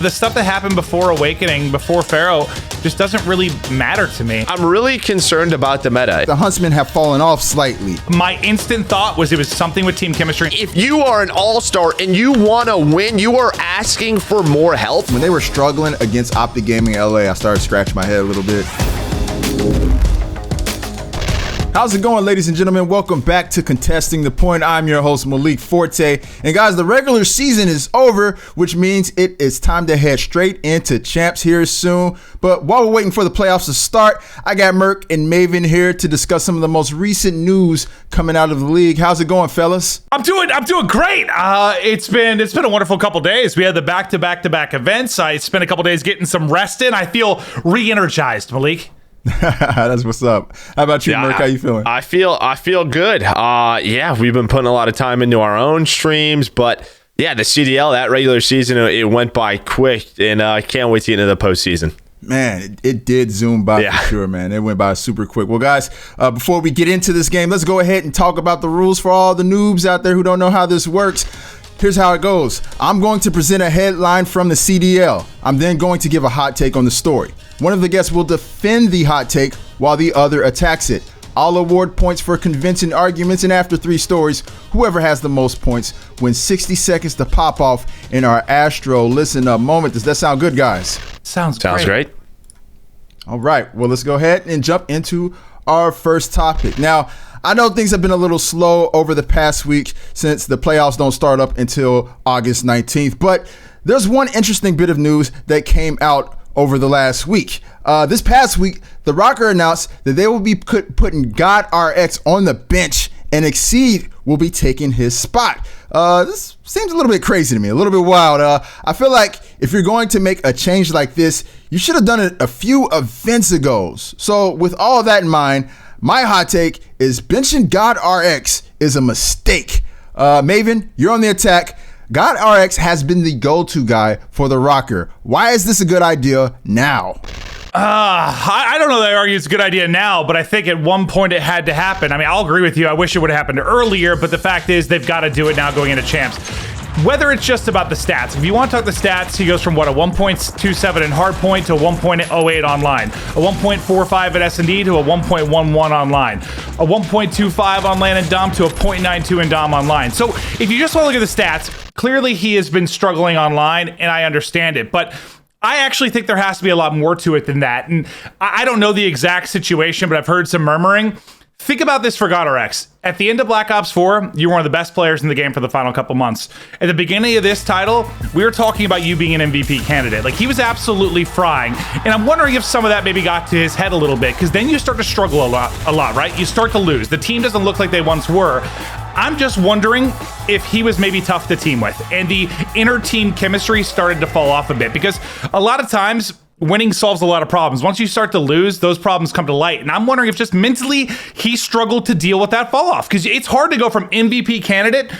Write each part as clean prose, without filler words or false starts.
The stuff that happened before Awakening, before Pharaoh, just doesn't really matter to me. I'm really concerned about the meta. The Huntsmen have fallen off slightly. My instant thought was it was something with team chemistry. If you are an all-star and you want to win, you are asking for more help. When they were struggling against Optic Gaming LA, I started scratching my head a little bit. How's it going, ladies and gentlemen? Welcome back to Contesting the Point. I'm your host, Malik Forté. And guys, the regular season is over, which means it is time to head straight into champs here soon. But while we're waiting for the playoffs to start, I got MerK and Maven here to discuss some of the most recent news coming out of the league. How's it going, fellas? I'm doing great. It's been a wonderful couple days. We had the back-to-back events. I spent a couple days getting some rest in. I feel re-energized, Malik. That's what's up. How about you, MerK? How you feeling? I feel good. Yeah, we've been putting a lot of time into our own streams, but yeah, the CDL, that regular season, it went by quick, and I can't wait to get into the postseason. Man, it did zoom by for sure, man. It went by super quick. Well, guys, before we get into this game, let's go ahead and talk about the rules for all the noobs out there who don't know how this works. Here's how it goes. I'm going to present a headline from the CDL. I'm then going to give a hot take on the story. One of the guests will defend the hot take while the other attacks it. I'll award points for convincing arguments, and after 3 stories, whoever has the most points wins 60 seconds to pop off in our Astro Listen Up moment. Does that sound good, guys? Sounds great. All right, well, let's go ahead and jump into our first topic. Now, I know things have been a little slow over the past week since the playoffs don't start up until August 19th, but there's one interesting bit of news that came out over the last week. This past week, the Rocker announced that they will be putting GodRx on the bench and Exceed will be taking his spot. This seems a little bit crazy to me, a little bit wild. I feel like if you're going to make a change like this, you should have done it a few events ago. So with all of that in mind, my hot take is benching GodRx is a mistake. Maven, you're on the attack. GodRx has been the go-to guy for the Rocker. Why is this a good idea now? I don't know that I argue it's a good idea now, but I think at one point it had to happen. I mean, I'll agree with you. I wish it would have happened earlier, but the fact is they've got to do it now going into champs. Whether it's just about the stats. If you want to talk the stats, he goes from a 1.27 in hardpoint to a 1.08 online, a 1.45 at S&D to a 1.11 online, a 1.25 on LAN and Dom to a 0.92 in Dom online. So if you just want to look at the stats, clearly he has been struggling online, and I understand it, but I actually think there has to be a lot more to it than that. And I don't know the exact situation, but I've heard some murmuring. Think about this for GodRx. At the end of Black Ops 4, you were one of the best players in the game for the final couple months. At the beginning of this title, we were talking about you being an MVP candidate. Like, he was absolutely frying. And I'm wondering if some of that maybe got to his head a little bit, because then you start to struggle a lot, right? You start to lose. The team doesn't look like they once were. I'm just wondering if he was maybe tough to team with, and the inter-team chemistry started to fall off a bit, because a lot of times winning solves a lot of problems. Once you start to lose, those problems come to light. And I'm wondering if just mentally he struggled to deal with that fall off, because it's hard to go from MVP candidate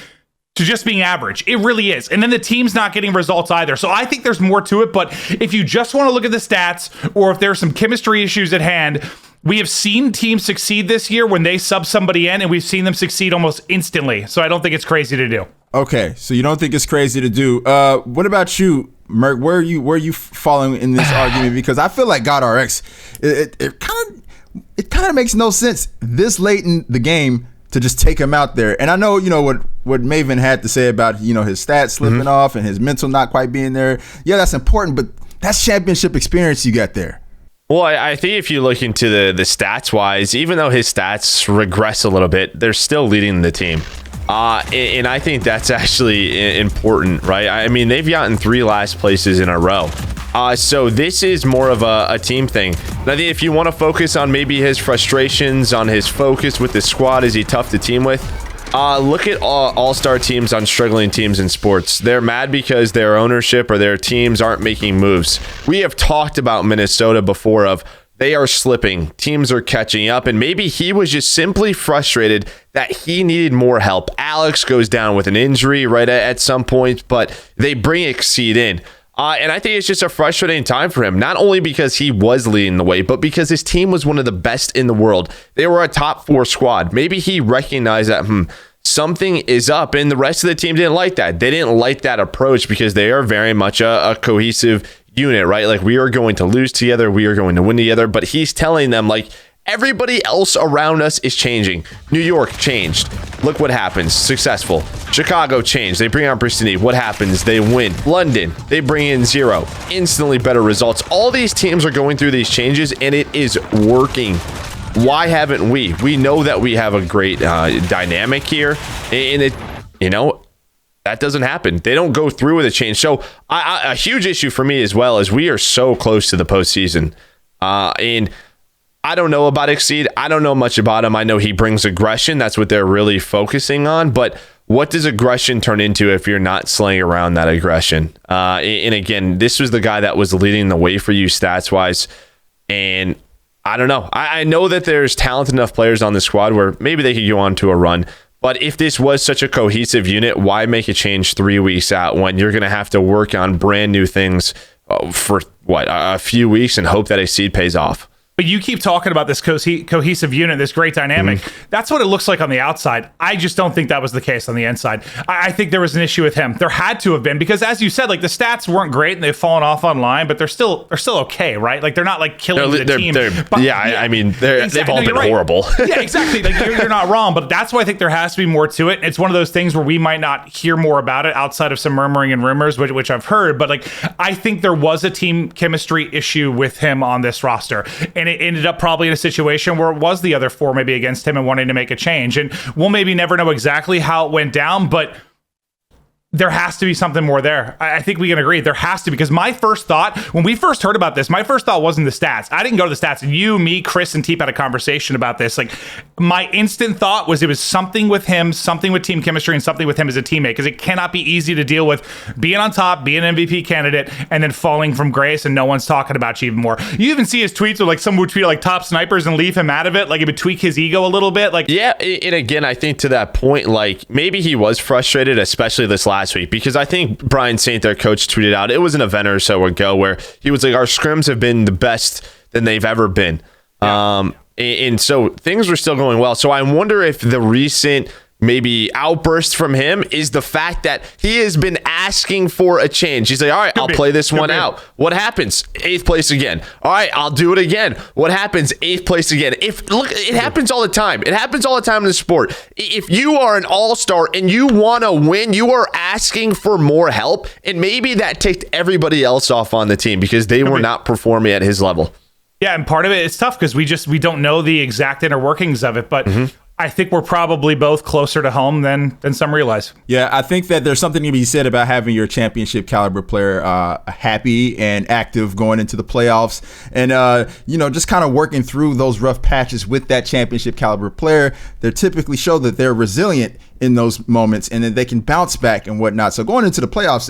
to just being average. It really is. And then the team's not getting results either. So I think there's more to it. But if you just want to look at the stats, or if there's some chemistry issues at hand, we have seen teams succeed this year when they sub somebody in, and we've seen them succeed almost instantly. So I don't think it's crazy to do. Okay, so you don't think it's crazy to do. What about you, MerK? Where are you following in this argument? Because I feel like GodRx, it kind of makes no sense this late in the game to just take him out there. And I know, what Maven had to say about, his stats slipping off and his mental not quite being there. Yeah, that's important, but that's championship experience you got there. Well, I think if you look into the stats wise, even though his stats regress a little bit, they're still leading the team. And I think that's actually important, right? I mean, they've gotten 3 last places in a row. So this is more of a team thing. And I think if you want to focus on maybe his frustrations, on his focus with the squad, is he tough to team with? Look at all-star teams on struggling teams in sports. They're mad because their ownership or their teams aren't making moves. We have talked about Minnesota before of they are slipping. Teams are catching up, and maybe he was just simply frustrated that he needed more help. Alex goes down with an injury right at some point, but they bring Exceed in. And I think it's just a frustrating time for him, not only because he was leading the way, but because his team was one of the best in the world. They were a top 4 squad. Maybe he recognized that, something is up. And the rest of the team didn't like that. They didn't like that approach because they are very much a cohesive unit, right? Like, we are going to lose together. We are going to win together. But he's telling them, like, everybody else around us is changing. New York changed. Look what happens. Successful. Chicago changed. They bring on Bristini. What happens? They win. London, they bring in 0. Instantly better results. All these teams are going through these changes, and it is working. Why haven't we? We know that we have a great dynamic here, and it, that doesn't happen. They don't go through with a change. So a huge issue for me as well is we are so close to the postseason, and I don't know about Exceed. I don't know much about him. I know he brings aggression. That's what they're really focusing on. But what does aggression turn into if you're not slaying around that aggression? And again, this was the guy that was leading the way for you stats-wise. And I don't know. I know that there's talented enough players on the squad where maybe they could go on to a run. But if this was such a cohesive unit, why make a change 3 weeks out when you're going to have to work on brand new things for, a few weeks and hope that Exceed pays off? But you keep talking about this cohesive unit, this great dynamic. That's what it looks like on the outside. I just don't think that was the case on the inside. I think there was an issue with him. There had to have been, because as you said, like, the stats weren't great and they've fallen off online, but they're still okay, right? Like, they're not like killing the team. They've all been horrible. Yeah, exactly. Like, you're not wrong, but that's why I think there has to be more to it. It's one of those things where we might not hear more about it outside of some murmuring and rumors, which I've heard. But like, I think there was a team chemistry issue with him on this roster, and it ended up probably in a situation where it was the other 4 maybe against him and wanting to make a change. And we'll maybe never know exactly how it went down, but there has to be something more there. I think we can agree there has to, because my first thought, when we first heard about this, my first thought wasn't the stats. I didn't go to the stats. You, me, Chris, and Teep had a conversation about this. Like, my instant thought was it was something with him, something with team chemistry, and something with him as a teammate, because it cannot be easy to deal with being on top, being an MVP candidate, and then falling from grace and no one's talking about you even more. You even see his tweets where, like, someone would tweet like top snipers and leave him out of it. Like, it would tweak his ego a little bit. Like, yeah, and again, I think to that point, like, maybe he was frustrated, especially this last week, because I think Brian Saint, their coach, tweeted out, it was an event or so ago, where he was like, our scrims have been the best than they've ever been. Yeah. And so things were still going well. So I wonder if the recent maybe outburst from him is the fact that he has been asking for a change. He's like, all right, I'll play this one out. What happens? 8th place again. All right, I'll do it again. What happens? 8th place again. Look, it happens all the time. It happens all the time in the sport. If you are an all-star and you want to win, you are asking for more help. And maybe that ticked everybody else off on the team because they were not performing at his level. Yeah, and part of it is tough because we don't know the exact inner workings of it, but I think we're probably both closer to home than some realize. Yeah, I think that there's something to be said about having your championship caliber player happy and active going into the playoffs, and just kind of working through those rough patches with that championship caliber player. They typically show that they're resilient in those moments, and then they can bounce back and whatnot. So going into the playoffs,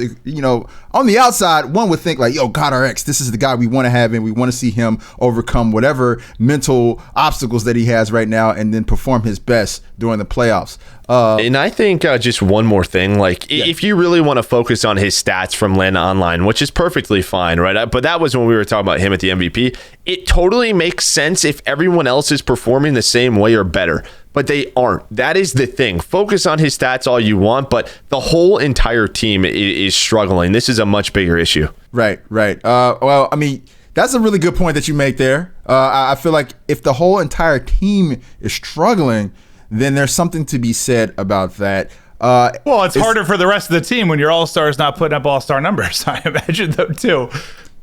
on the outside, one would think like, yo, GodRx, this is the guy we want to have, and we want to see him overcome whatever mental obstacles that he has right now, and then perform his best during the playoffs. And I think just one more thing, if you really want to focus on his stats from Land Online, which is perfectly fine, right? But that was when we were talking about him at the MVP. It totally makes sense if everyone else is performing the same way or better, but they aren't. That is the thing. Focus on his stats all you want, but the whole entire team is struggling. This is a much bigger issue. Right. Well, I mean, that's a really good point that you make there. I feel like if the whole entire team is struggling, then there's something to be said about that. Well, it's harder for the rest of the team when your all-stars not putting up all-star numbers, I imagine, though, too.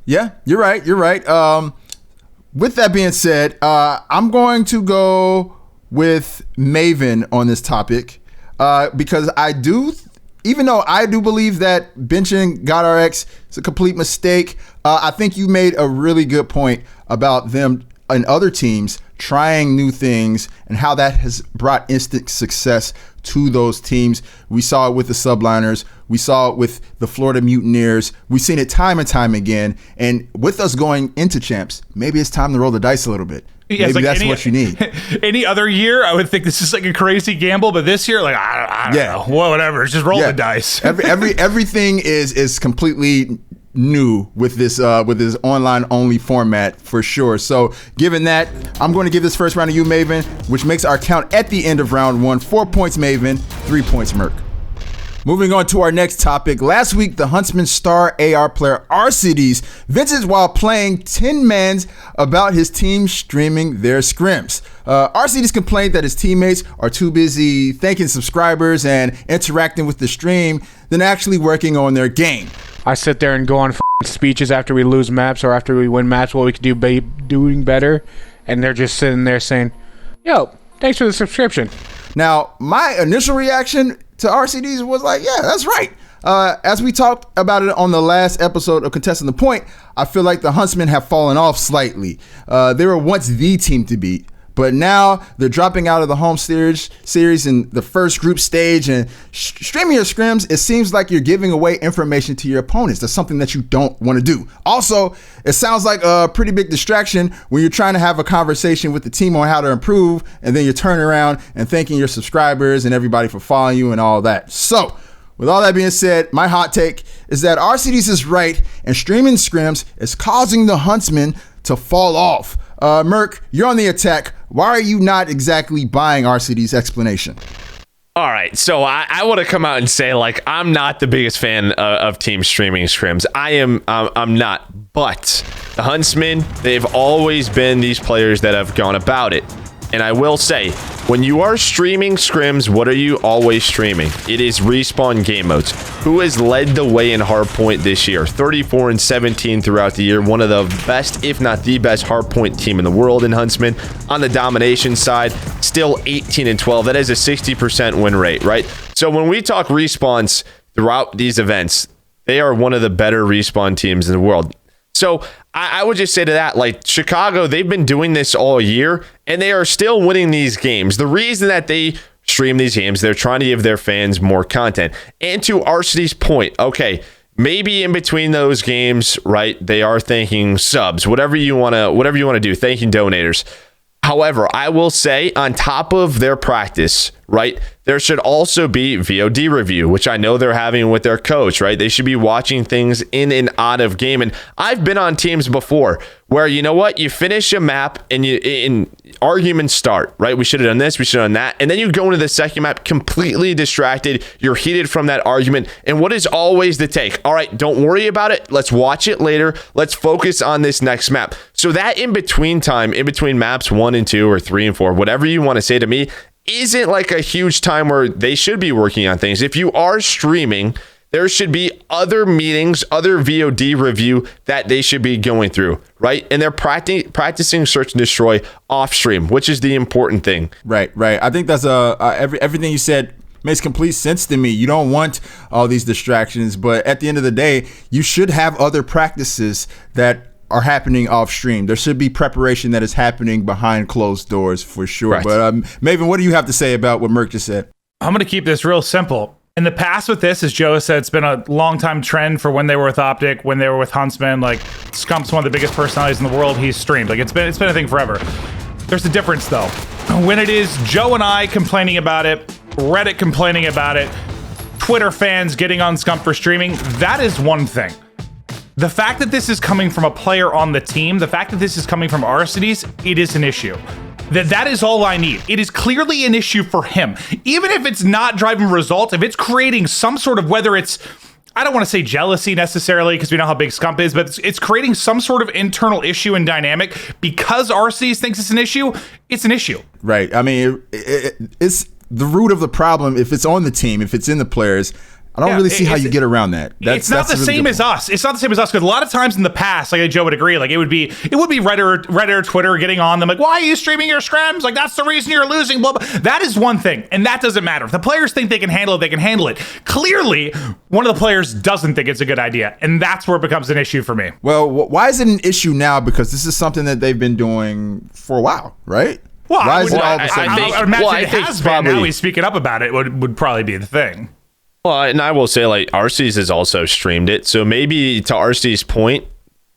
Yeah, you're right. With that being said, I'm going to go with Maven on this topic because even though I do believe that benching GodRx is a complete mistake, I think you made a really good point about them and other teams trying new things and how that has brought instant success to those teams. We saw it with the Subliners. We saw it with the Florida Mutineers. We've seen it time and time again. And with us going into champs, maybe it's time to roll the dice a little bit. Yeah, maybe that's what you need. Any other year, I would think this is like a crazy gamble, but this year, like I don't know, whatever. Just roll the dice. Everything is completely new with this online only format for sure. So given that, I'm going to give this first round to you, Maven, which makes our count at the end of round 1, 4 points Maven, 3 points MerK. Moving on to our next topic. Last week, the Huntsmen star AR player Arcides vented while playing 10 mans about his team streaming their scrims. Arcides complained that his teammates are too busy thanking subscribers and interacting with the stream than actually working on their game. I sit there and go on speeches after we lose maps or after we win maps, what we could do doing better, and they're just sitting there saying, yo, thanks for the subscription. Now, my initial reaction to Arcides was like, yeah, that's right. As we talked about it on the last episode of Contesting the Point, I feel like the Huntsmen have fallen off slightly. They were once the team to beat, but now they're dropping out of the home series in the first group stage, and streaming your scrims, it seems like you're giving away information to your opponents. That's something that you don't want to do. Also, it sounds like a pretty big distraction when you're trying to have a conversation with the team on how to improve, and then you turn around and thanking your subscribers and everybody for following you and all that. So, with all that being said, my hot take is that Arcides is right, and streaming scrims is causing the Huntsmen to fall off. MerK, you're on the attack. Why are you not exactly buying Arcides' explanation? All right, so I want to come out and say, like, I'm not the biggest fan of team streaming scrims. I'm not, but the Huntsmen, they've always been these players that have gone about it. And I will say, when you are streaming scrims, what are you always streaming? It is respawn game modes. Who has led the way in hardpoint this year? 34 and 17 throughout the year. One of the best, if not the best, hardpoint team in the world in Huntsmen. On the domination side, still 18 and 12. That is a 60% win rate, right? So when we talk respawns throughout these events, they are one of the better respawn teams in the world. So I would just say to that, like, Chicago, they've been doing this all year, and they are still winning these games. The reason that they stream these games, they're trying to give their fans more content. And to Arcides' point, okay, maybe in between those games, right, they are thanking subs, whatever you want to do, thanking donators. However, I will say, on top of their practice, right, there should also be VOD review, which I know they're having with their coach, right? They should be watching things in and out of game. And I've been on teams before where, you know what, you finish a map and arguments start, right? We should have done this, we should have done that. And then you go into the second map completely distracted. You're heated from that argument. And what is always the take? All right, don't worry about it. Let's watch it later. Let's focus on this next map. So that in between time, in between maps 1 and 2 or 3 and 4, whatever you want to say to me, isn't like a huge time where they should be working on things. If you are streaming, there should be other meetings, other VOD review that they should be going through, right? And they're practicing search and destroy off stream, which is the important thing. Right. I think that's everything you said makes complete sense to me. You don't want all these distractions, but at the end of the day, you should have other practices that are happening off stream. There should be preparation that is happening behind closed doors for sure. Right. But Maven, what do you have to say about what MerK just said? I'm going to keep this real simple. In the past with this, as Joe said, it's been a long time trend for when they were with Optic, when they were with Huntsmen. Like, Scump's one of the biggest personalities in the world. He's streamed. Like, it's been a thing forever. There's a difference though. When it is Joe and I complaining about it, Reddit complaining about it, Twitter fans getting on Scump for streaming, that is one thing. The fact that this is coming from a player on the team, the fact that this is coming from Arcides, it is an issue. That is all I need. It is clearly an issue for him. Even if it's not driving results, if it's creating some sort of, whether it's, I don't want to say jealousy necessarily, because we know how big Scump is, but it's creating some sort of internal issue and dynamic because Arcides thinks it's an issue, it's an issue. Right. I mean, it's the root of the problem. If it's on the team, if it's in the players, I don't really see how you get around that. It's not the same as us. It's not the same as us, because a lot of times in the past, like Joe would agree, like it would be Reddit or Twitter getting on them, like, why are you streaming your scrims? Like, that's the reason you're losing, blah, blah. That is one thing, and that doesn't matter. If the players think they can handle it, they can handle it. Clearly, one of the players doesn't think it's a good idea, and that's where it becomes an issue for me. Well, why is it an issue now? Because this is something that they've been doing for a while, right? Well, why is it all of a sudden? I imagine it has been. Now he's speaking up about it would probably be the thing. Well, and I will say, like, Arcides has also streamed it. So maybe to Arcides' point,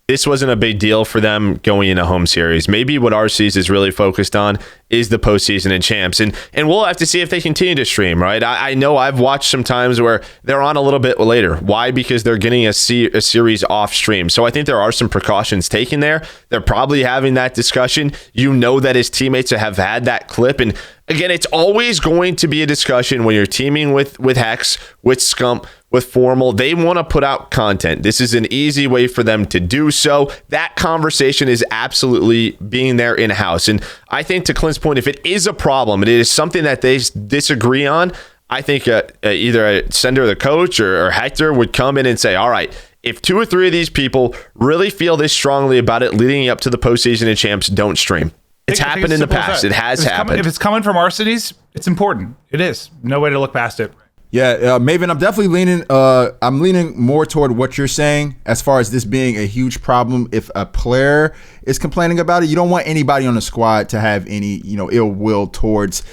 this wasn't a big deal for them going into home series. Maybe what RCs is really focused on is the postseason and champs. And we'll have to see if they continue to stream, right? I know I've watched some times where they're on a little bit later. Why? Because they're getting a series off stream. So I think there are some precautions taken there. They're probably having that discussion. You know that his teammates have had that clip. And again, it's always going to be a discussion when you're teaming with Hex, with Scump, with Formal. They want to put out content. This is an easy way for them to do so. That conversation is absolutely being there in-house. And I think, to Clint's point, if it is a problem, it is something that they disagree on, I think either Sender, the coach, or Hector would come in and say, all right, if 2 or 3 of these people really feel this strongly about it leading up to the postseason and champs, don't stream. It's happened in the past. It has happened. If it's coming from our cities, it's important. It is. No way to look past it. Yeah, Maven, I'm definitely leaning. I'm leaning more toward what you're saying as far as this being a huge problem. If a player is complaining about it, you don't want anybody on the squad to have any, ill will towards,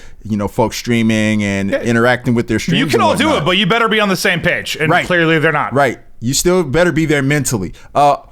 folks streaming and interacting with their streams. You can all do it, but you better be on the same page. And clearly they're not. Right. You still better be there mentally.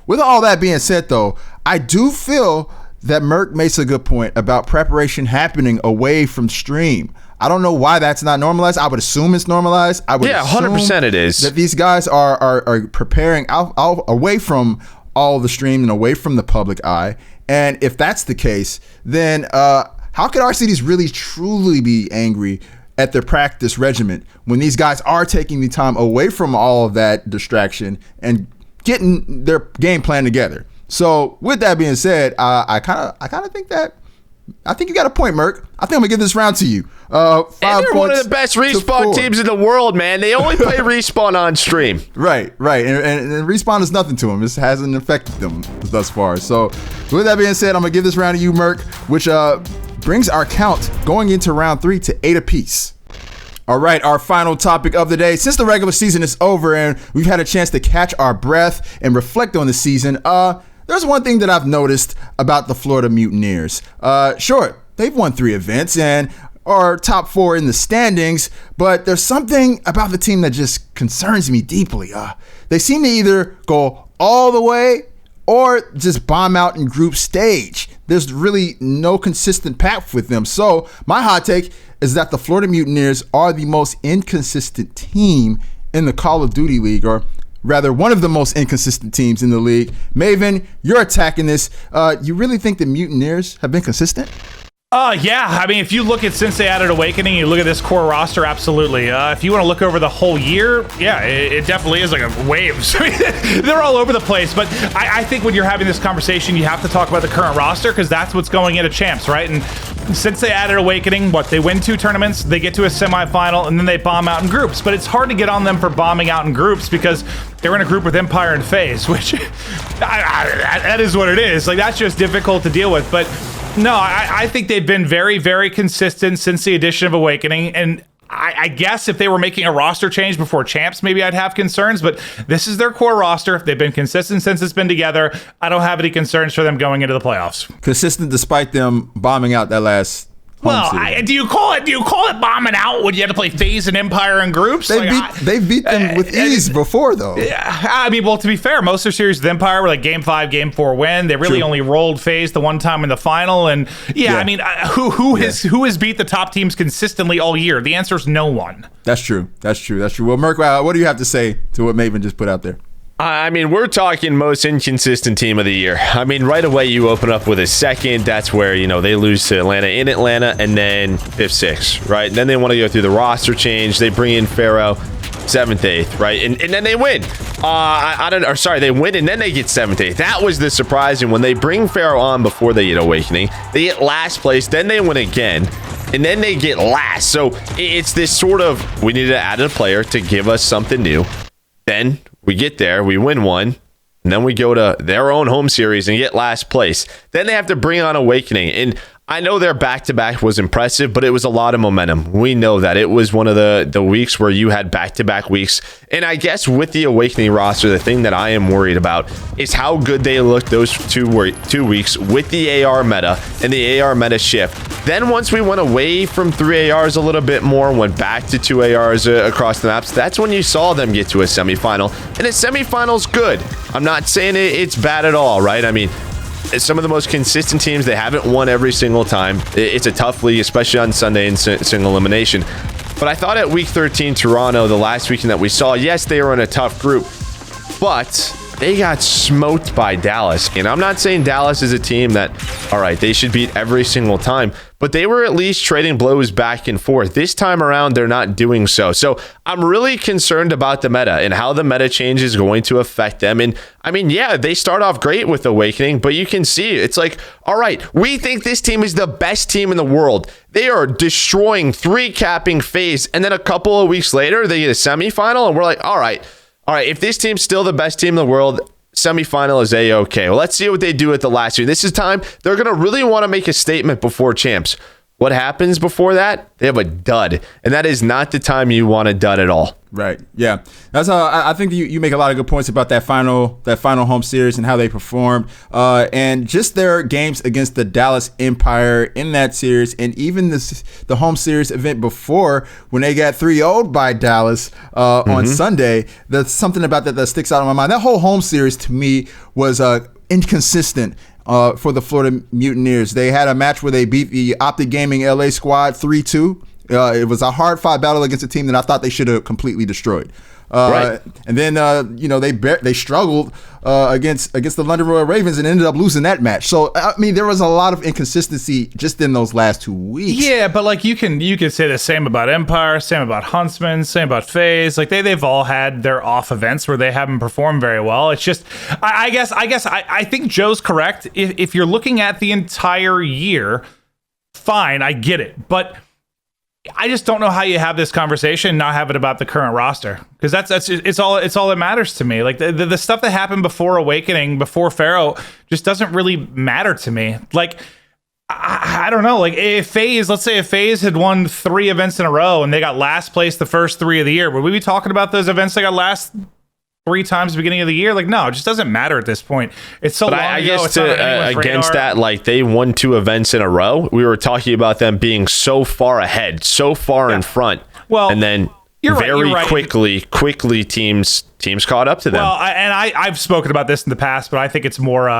With all that being said, though, I do feel that MerK makes a good point about preparation happening away from stream. I don't know why that's not normalized. I would assume it's normalized. I would 100% it is. That these guys are preparing out away from all the stream and away from the public eye. And if that's the case, then how could RCDs really truly be angry at their practice regimen when these guys are taking the time away from all of that distraction and getting their game plan together? So with that being said, I kind of think that you got a point, MerK. I think I'm gonna give this round to you. 5 and they're one of points the best respawn teams in the world, man. They only play respawn on stream. Right. And respawn is nothing to them. This hasn't affected them thus far. So with that being said, I'm gonna give this round to you, MerK, which brings our count going into round 3 to 8 apiece. All right, our final topic of the day. Since the regular season is over and we've had a chance to catch our breath and reflect on the season, there's one thing that I've noticed about the Florida Mutineers. Sure, they've won 3 events and are top 4 in the standings, but there's something about the team that just concerns me deeply. They seem to either go all the way or just bomb out in group stage. There's really no consistent path with them. So my hot take is that the Florida Mutineers are the most inconsistent team in the Call of Duty League, or rather one of the most inconsistent teams in the league. Maven, you're attacking this. You really think the Mutineers have been consistent? Yeah. I mean, if you look at since they added Awakening, you look at this core roster, absolutely. If you want to look over the whole year, yeah, it definitely is like a waves. They're all over the place. But I think when you're having this conversation, you have to talk about the current roster because that's what's going into champs, right? And since they added Awakening, they win 2 tournaments, they get to a semifinal, and then they bomb out in groups. But it's hard to get on them for bombing out in groups because they're in a group with Empire and FaZe, which that is what it is. Like, that's just difficult to deal with. But no, I think they've been very, very consistent since the addition of Awakening. And I guess if they were making a roster change before champs, maybe I'd have concerns. But this is their core roster. They've been consistent since it's been together. I don't have any concerns for them going into the playoffs. Consistent despite them bombing out that last. Well, do you call it bombing out when you have to play FaZe and Empire in groups? They beat them with ease before, though. I mean, well, to be fair, most of their series with Empire were like Game 5, Game 4 win. They really only rolled FaZe the one time in the final. And I mean, who has beat the top teams consistently all year? The answer is no one. That's true. Well, MerK, what do you have to say to what Maven just put out there? I mean, we're talking most inconsistent team of the year. I mean, right away, you open up with a second. That's where, they lose to Atlanta in Atlanta, and then 5th, 6th, right? And then they want to go through the roster change. They bring in Pharaoh, 7th, 8th, right? And then they win. They win, and then they get 7th, 8th. That was the surprising when they bring Pharaoh on before they get Awakening. They get last place, then they win again, and then they get last. So it's this sort of, we need to add a player to give us something new. Then we get there, we win 1, and then we go to their own home series and get last place. Then they have to bring on Awakening. And I know their back-to-back was impressive, but it was a lot of momentum. We know that. It was one of the weeks where you had back-to-back weeks. And I guess with the Awakening roster, the thing that I am worried about is how good they looked those 2 weeks with the AR meta and the AR meta shift. Then once we went away from 3 ARs a little bit more, went back to 2 ARs across the maps, that's when you saw them get to a semifinal. And a semifinal's good. I'm not saying it's bad at all, right? I mean, some of the most consistent teams, they haven't won every single time. It's a tough league, especially on Sunday in single elimination. But I thought at week 13, Toronto, the last weekend that we saw, yes, they were in a tough group, but they got smoked by Dallas. And I'm not saying Dallas is a team that, all right, they should beat every single time, but they were at least trading blows back and forth. This time around, they're not doing so. So I'm really concerned about the meta and how the meta change is going to affect them. And I mean, yeah, they start off great with Awakening, but you can see it's like, all right, we think this team is the best team in the world. They are destroying 3-capping FaZe. And then a couple of weeks later, they get a semifinal and we're like, all right, if this team's still the best team in the world, semifinal is A-okay. Well, let's see what they do at the last year. This is time they're going to really want to make a statement before champs. What happens before that? They have a dud, and that is not the time you want a dud at all. Right. Yeah. That's how I think you make a lot of good points about that final home series and how they performed, and just their games against the Dallas Empire in that series, and even the home series event before when they got 3-0'd by Dallas on Sunday. There's something about that sticks out in my mind. That whole home series to me was inconsistent. For the Florida Mutineers. They had a match where they beat the Optic Gaming LA squad 3-2. It was a hard-fought battle against a team that I thought they should have completely destroyed. Right. And then they struggled against the London Royal Ravens and ended up losing that match. So I mean, there was a lot of inconsistency just in those last 2 weeks. Yeah, but like you can say the same about Empire, same about Huntsmen, same about FaZe. Like they've all had their off events where they haven't performed very well. It's just I guess I think Joe's correct. If you're looking at the entire year, fine, I get it, but I just don't know how you have this conversation and not have it about the current roster, because it's all that matters to me. Like the stuff that happened before Awakening, before Pharaoh, just doesn't really matter to me. Like I don't know. Like let's say if FaZe had won 3 events in a row and they got last place the first 3 of the year, would we be talking about those events they got last 3 times at the beginning of the year? Like, no, it just doesn't matter at this point. It's so long ago. I guess it's not on anyone's against radar. that, like they won 2 events in a row. We were talking about them being so far ahead, so far in front. Well, and then you're very right. quickly teams caught up to them. Well, I've spoken about this in the past, but I think it's more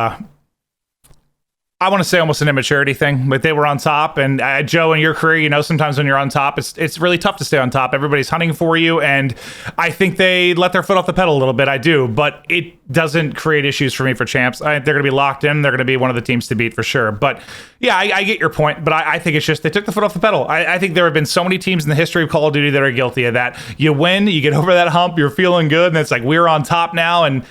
I want to say almost an immaturity thing. Like they were on top, and Joe, in your career, sometimes when you're on top, it's really tough to stay on top. Everybody's hunting for you, and I think they let their foot off the pedal a little bit. I do, but it doesn't create issues for me for champs. They're going to be locked in. They're going to be one of the teams to beat for sure. But yeah, I get your point, but I think it's just they took the foot off the pedal. I think there have been so many teams in the history of Call of Duty that are guilty of that. You win, you get over that hump, you're feeling good, and it's like we're on top now, and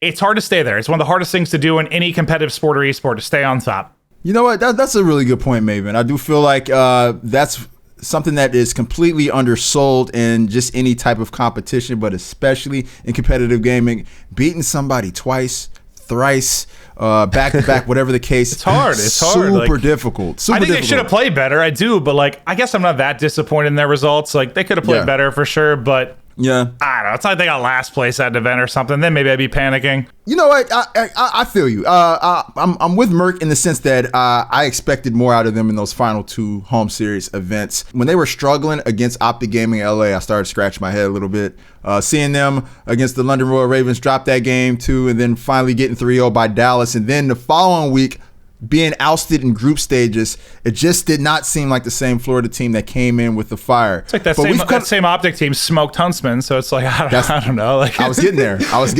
it's hard to stay there. It's one of the hardest things to do in any competitive sport or esport, to stay on top. You know what? That's a really good point, Maven. I do feel like that's something that is completely undersold in just any type of competition, but especially in competitive gaming. Beating somebody twice, thrice, back to back, whatever the case. It's hard. Super difficult. I think they should have played better. I do, but I guess I'm not that disappointed in their results. Like they could have played better for sure, but yeah, I don't know. It's like they got last place at an event or something. Then maybe I'd be panicking. You know what? I feel you. I'm with MerK in the sense that I expected more out of them in those final 2 home series events. When they were struggling against Optic Gaming LA, I started scratching my head a little bit. Seeing them against the London Royal Ravens drop that game too, and then finally getting 3-0 by Dallas, and then the following week being ousted in group stages, it just did not seem like the same Florida team that came in with the fire. It's like that same Optic team smoked Huntsmen, so it's like I don't know. Like I was getting there. I was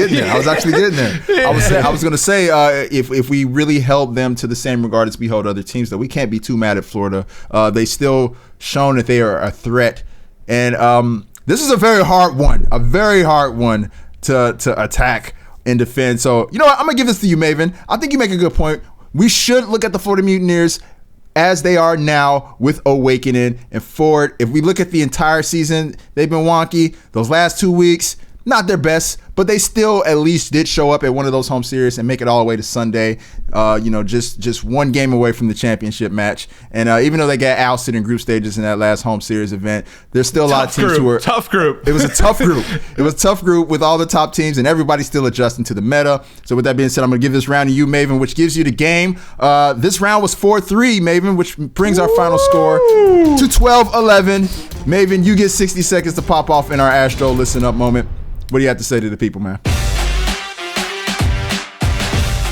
actually getting there. Yeah. I was going to say if we really held them to the same regard as we hold other teams, though, we can't be too mad at Florida. They still shown that they are a threat, and this is a very hard one to attack and defend. So you know what? I'm gonna give this to you, Maven. I think you make a good point. We should look at the Florida Mutineers as they are now with Awakening and forward. If we look at the entire season, they've been wonky. Those last 2 weeks, not their best, but they still at least did show up at one of those home series and make it all the way to Sunday. Just one game away from the championship match. And even though they got ousted in group stages in that last home series event, there's still a lot of teams who were tough group. It was a tough group. It was a tough group with all the top teams, and everybody's still adjusting to the meta. So with that being said, I'm going to give this round to you, Maven, which gives you the game. This round was 4-3, Maven, which brings our final score to 12-11. Maven, you get 60 seconds to pop off in our Astro Listen Up moment. What do you have to say to the people, man?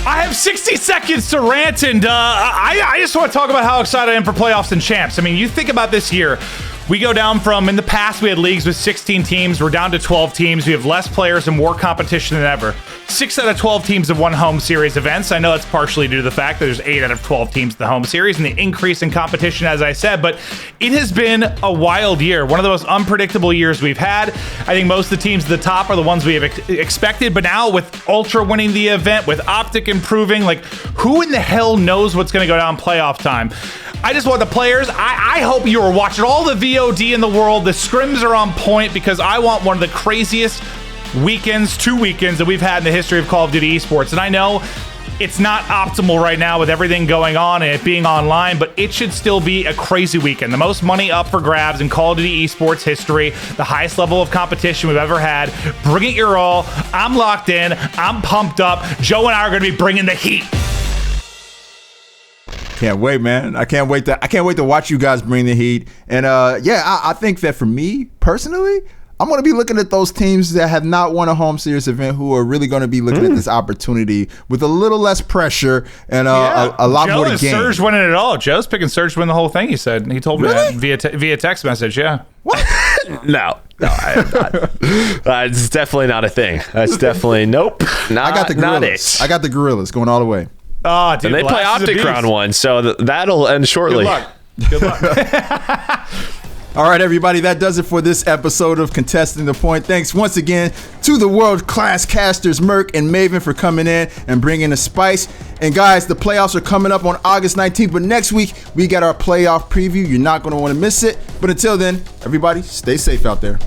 I have 60 seconds to rant, and I just want to talk about how excited I am for playoffs and champs. I mean, you think about this year. We go down from, in the past, we had leagues with 16 teams. We're down to 12 teams. We have less players and more competition than ever. 6 out of 12 teams have won home series events. I know that's partially due to the fact that there's 8 out of 12 teams in the home series and the increase in competition, as I said, but it has been a wild year. One of the most unpredictable years we've had. I think most of the teams at the top are the ones we have expected, but now with Ultra winning the event, with Optic improving, like, who in the hell knows what's going to go down playoff time? I just want the players. I hope you are watching all the VOD in the world. The scrims are on point because I want one of the craziest weekends, 2 weekends that we've had in the history of Call of Duty esports. And I know it's not optimal right now with everything going on and it being online, but it should still be a crazy weekend. The most money up for grabs in Call of Duty esports history, the highest level of competition we've ever had. Bring it your all. I'm locked in. I'm pumped up. Joe and I are going to be bringing the heat. Can't wait, man. I can't wait to watch you guys bring the heat. And I think that for me personally, I'm going to be looking at those teams that have not won a home series event who are really going to be looking at this opportunity with a little less pressure and a lot more to gain. Surge winning it all. Joe's picking Surge to win the whole thing, he said. He told me that via text message, yeah. What? No, I am not. It's definitely not a thing. That's definitely, nope. I got the Gorillas. I got the Gorillas going all the way. Oh, dude, and they play Optic round 1, so that'll end shortly. Good luck. All right, everybody, that does it for this episode of Contesting the Point. Thanks once again to the world-class casters MerK and Maven for coming in and bringing the spice. And guys, the playoffs are coming up on August 19th, but next week we got our playoff preview. You're not going to want to miss it. But until then, everybody, stay safe out there.